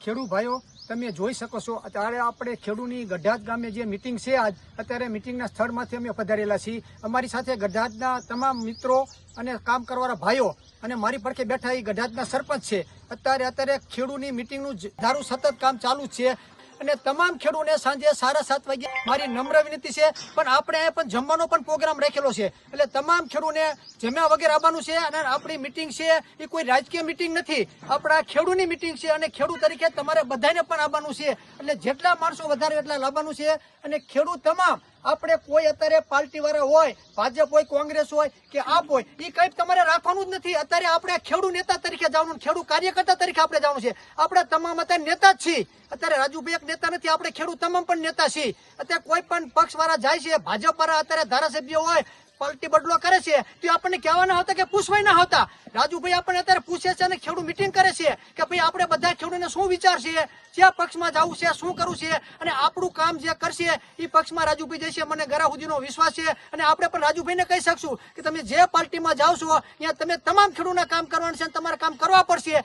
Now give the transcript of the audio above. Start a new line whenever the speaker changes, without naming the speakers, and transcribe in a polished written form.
ખેડૂત ભાઈઓ તમે જોઈ શકો છો અત્યારે આપણે ખેડૂની ગઢાત ગામે જે મિટિંગ છે આજ અત્યારે મિટિંગના સ્થળમાંથી અમે પધારેલા છીએ। અમારી સાથે ગઢાતના તમામ મિત્રો અને કામ કરવાના ભાઈઓ અને મારી પડખે બેઠા એ ગઢાતના સરપંચ છે। અત્યારે ખેડૂની મિટિંગનું ધારું સતત કામ ચાલુ જ છે અને તમામ ખેડૂતોને સાંજે 7:30 વાગે મારી નમ્ર વિનંતી છે પણ આપણે પણ જમવાનો પણ પ્રોગ્રામ રાખેલો છે એટલે તમામ ખેડૂતોને જમ્યા વગર આવવાનું છે અને આપણી મિટિંગ છે એ કોઈ રાજકીય મિટિંગ નથી, આપણા ખેડૂતની મિટિંગ છે અને ખેડૂત તરીકે તમારે બધાને પણ આવવાનું છે એટલે જેટલા માણસો વધારે એટલા લાવવાનું છે અને ખેડૂત તમામ આપણે કોઈ અત્યારે પાર્ટી વાળા હોય, ભાજપ હોય, કોંગ્રેસ હોય કે આપ હોય એ કઈ તમારે રાખવાનું જ નથી। અત્યારે આપણે ખેડૂત નેતા તરીકે જવાનું, ખેડૂત કાર્યકર્તા તરીકે આપણે જવાનું છે। આપણે તમામ અત્યારે નેતા જ છીએ, અત્યારે રાજુભાઈ એક નેતા નથી, આપણે ખેડૂત તમામ પણ નેતા છીએ। અત્યારે કોઈ પણ પક્ષ વાળા જાય છે, ભાજપ વાળા અત્યારે ધારાસભ્ય હોય પાર્ટી બદલો કરે છે તો આપણને કહેવાના હતા કે પૂછવાય ના હતા। રાજુભાઈ આપણને અત્યારે પૂછે છે અને ખેડૂત મિટિંગ કરે છે કે ભાઈ આપણે બધા ખેડૂતોને શું વિચાર છે, કયા પક્ષમાં જવું છે, શું કરવું છે અને આપણું કામ જે કરશે એ પક્ષમાં રાજુભાઈ જશે, મને ઘરા સુધીનો વિશ્વાસ છે। અને આપણે પણ રાજુભાઈને કહી શકશું કે તમે જે પાર્ટીમાં જાઓ છો ત્યાં તમે તમામ ખેડૂતના કામ કરવાનું છે અને તમારે કામ કરવા પડશે